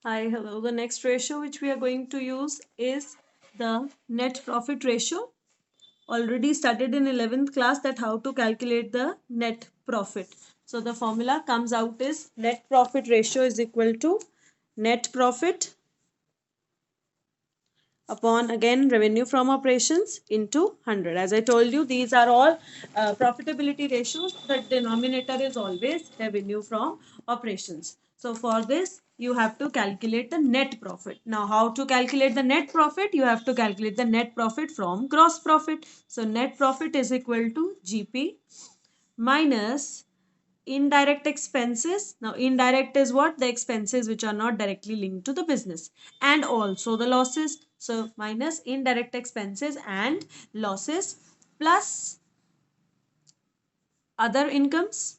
Hi, hello. The next ratio which we are going to use is the net profit ratio. Already studied in 11th class that how to calculate the net profit. So the formula comes out is net profit ratio is equal to net profit upon again revenue from operations into 100. As I told you, these are all profitability ratios. The denominator is always revenue from operations. So for this you have to calculate the net profit. Now how to calculate the net profit? You have to calculate the net profit from gross profit. So net profit is equal to GP minus indirect expenses. Now indirect is what? The expenses which are not directly linked to the business, and also the losses. So minus indirect expenses and losses plus other incomes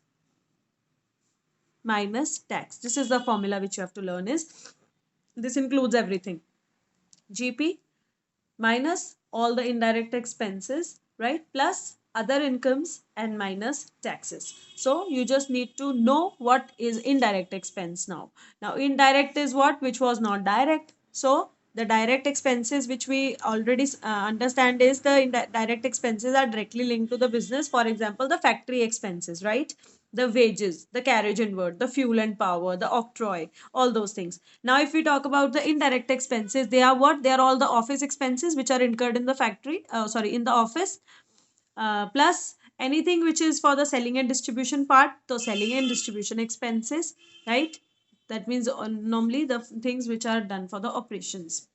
minus tax. This is the formula which you have to learn. Is this includes everything. GP minus all the indirect expenses, right, plus other incomes and minus taxes. So you just need to know what is indirect expense. Now indirect is what? Which was not direct. So the direct expenses which we already understand is the direct expenses are directly linked to the business. For example, the factory expenses, right, the wages, the carriage and word, the fuel and power, the octroi, all those things. Now, if we talk about the indirect expenses, they are what? They are all the office expenses which are incurred in the factory, sorry, in the office, plus anything which is for the selling and distribution part, so selling and distribution expenses, right? That means normally the things which are done for the operations,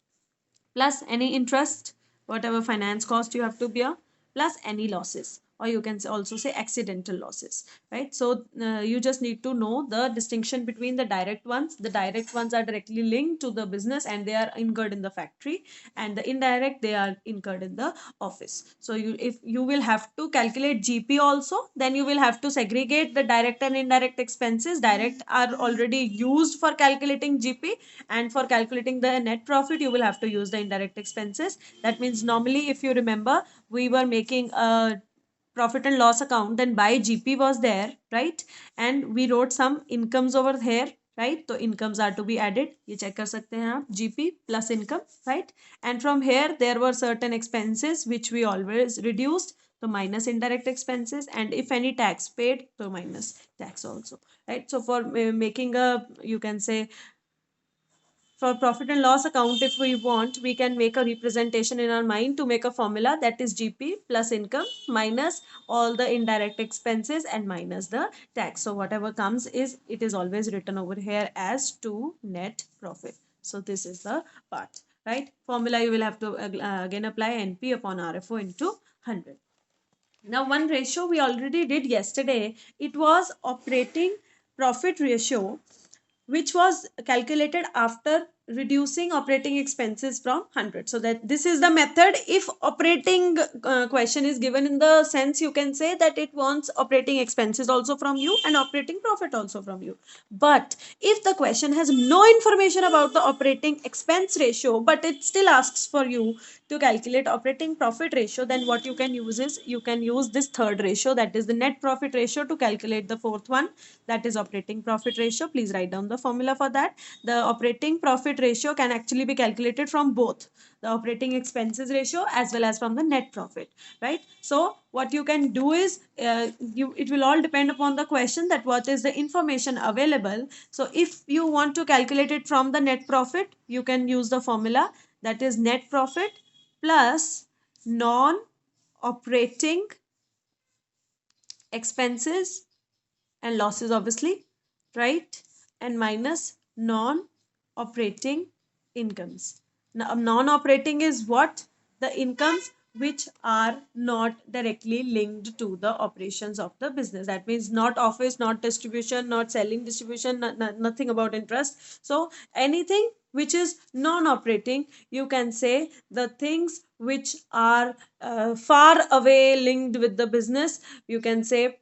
plus any interest, whatever finance cost you have to bear, plus any losses, or you can also say accidental losses, right? So you just need to know the distinction between the direct ones. The direct ones are directly linked to the business and they are incurred in the factory, and the indirect, they are incurred in the office. So you, if you will have to calculate GP also, then you will have to segregate the direct and indirect expenses. Direct are already used for calculating GP, and for calculating the net profit you will have to use the indirect expenses. That means normally, if you remember, we were making a profit and loss account, then by GP was there, right, and we wrote some incomes over here, right? So incomes are to be added. ये check कर सकते हैं आप, GP plus income, right? And from here there were certain expenses which we always reduced, so minus indirect expenses, and if any tax paid, so minus tax also, right? So for making a, you can say, for profit and loss account, if we want, we can make a representation in our mind to make a formula, that is GP plus income minus all the indirect expenses and minus the tax. So whatever comes is, it is always written over here as to net profit. So this is the part, right? Formula you will have to again apply NP upon RFO into 100. Now one ratio we already did yesterday, it was operating profit ratio, which was calculated after reducing operating expenses from 100. So that this is the method. If operating question is given in the sense, you can say that it wants operating expenses also from you and operating profit also from you. But if the question has no information about the operating expense ratio, but it still asks for you to calculate operating profit ratio, then what you can use is, you can use this third ratio, that is the net profit ratio, to calculate the fourth one, that is operating profit ratio. Please write down the formula for that. The operating profit ratio can actually be calculated from both the operating expenses ratio as well as from the net profit, right? So what you can do is, it will all depend upon the question, that what is the information available. So if you want to calculate it from the net profit, you can use the formula, that is net profit plus non operating expenses and losses, obviously, right, and minus non operating incomes. Now non operating is what? The incomes which are not directly linked to the operations of the business. That means not office, not distribution, not selling, distribution, nothing about interest. So anything which is non operating, you can say the things which are far away linked with the business, you can say.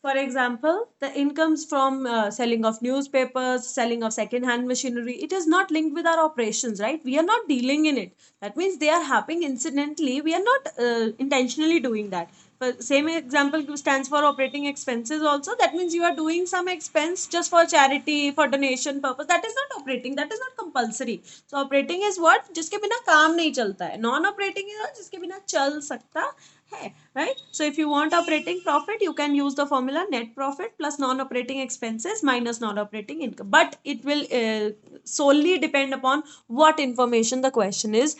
For example, the incomes from selling of newspapers, selling of second-hand machinery, it is not linked with our operations, right? We are not dealing in it. That means they are happening incidentally. We are not intentionally doing that. But same example stands for operating expenses also. That means you are doing some expense just for charity, for donation purpose. That is not operating. That is not compulsory. So operating is what? जिसके बिना काम नहीं चलता है. Non-operating is जिसके बिना चल सकता है, right? So if you want operating profit, you can use the formula net profit plus non-operating expenses minus non-operating income, but it will solely depend upon what information the question is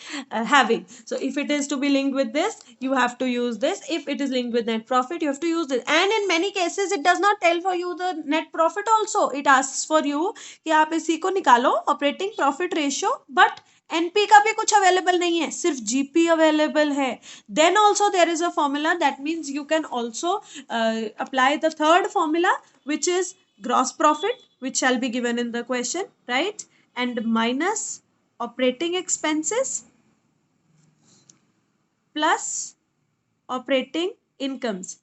having. So if it is to be linked with this, you have to use this. If it is linked with net profit, you have to use this. And in many cases it does not tell for you the net profit also. It asks for you कि आप इसी को निकालो operating profit ratio, but NP का भी कुछ available नहीं है, सिर्फ जीपी अवेलेबल है. Then also there is a formula, that means you can also apply the third formula which is gross profit, which shall be given in the question, right? And minus operating expenses plus operating incomes.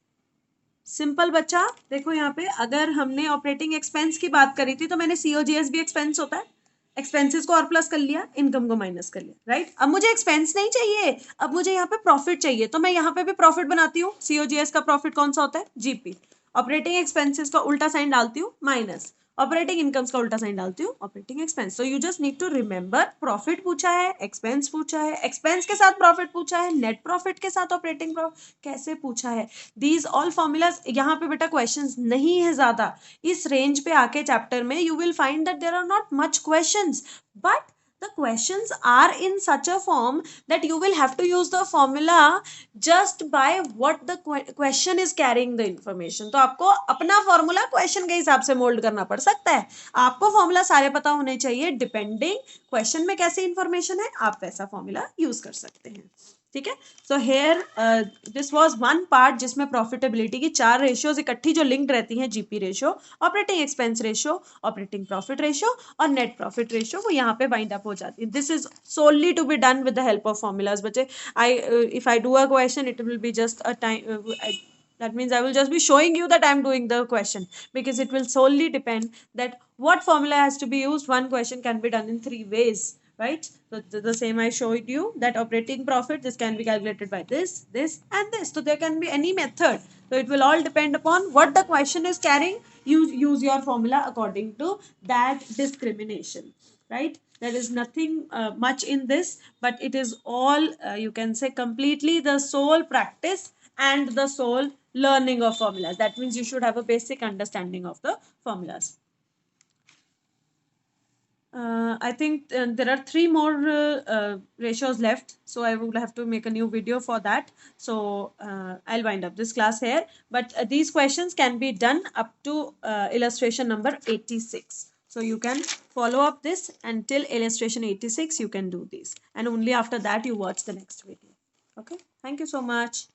Simple बच्चा. देखो यहाँ पे अगर हमने operating expense की बात करी थी तो मैंने सीओजीएस भी एक्सपेंस होता है, एक्सपेंसेस को और प्लस कर लिया, इनकम को माइनस कर लिया, राइट? अब मुझे एक्सपेंस नहीं चाहिए, अब मुझे यहाँ पे प्रॉफिट चाहिए, तो मैं यहाँ पे भी प्रॉफिट बनाती हूँ. सीओजीएस का प्रॉफिट कौन सा होता है? जीपी. ऑपरेटिंग एक्सपेंसेस का उल्टा साइन डालती हूँ, माइनस. ऑपरेटिंग इनकम्स का उल्टा साइन डालती हूँ, operating expense. So you just need to remember, profit पूछा है, एक्सपेंस पूछा है, एक्सपेंस के साथ प्रॉफिट पूछा है, नेट प्रॉफिट के साथ ऑपरेटिंग कैसे पूछा है. These all formulas. यहाँ पे बेटा क्वेश्चंस नहीं है ज्यादा. इस रेंज पे आके चैप्टर में you will find that there are not much questions, but the questions are in such a form that you will have to use the formula just by what the question is carrying the information. तो आपको अपना formula question के हिसाब से mould करना पड़ सकता है. आपको फॉर्मूला सारे पता होने चाहिए, डिपेंडिंग क्वेश्चन में कैसे इंफॉर्मेशन है आप वैसा फॉर्मूला यूज कर सकते हैं. ठीक है. So here this was one part जिसमें प्रॉफिटेबिलिटी की 4 रेशियोज इकट्ठी जो लिंक्ड रहती हैं, GP ratio, operating expense ratio, operating profit ratio और नेट प्रॉफिट रेशियो, वो यहाँ पे वाइंड अप हो जाती है. This is solely to be done with the help of formulas. बच्चे, I if I do a question it will be just a time, that means I will just be showing you that I am doing the question, because it will solely depend that what formula has to be used. One question can be done in 3 ways, right? So the same I showed you, that operating profit, this can be calculated by this, this and this. So there can be any method. So it will all depend upon what the question is carrying. You use your formula according to that discrimination, right? There is nothing much in this, but it is all you can say completely the sole practice and the sole learning of formulas. That means you should have a basic understanding of the formulas. I think there are 3 more ratios left, so I will have to make a new video for that. So I'll wind up this class here, but these questions can be done up to illustration number 86. So you can follow up this until illustration 86, you can do these, and only after that you watch the next video. Okay, thank you so much.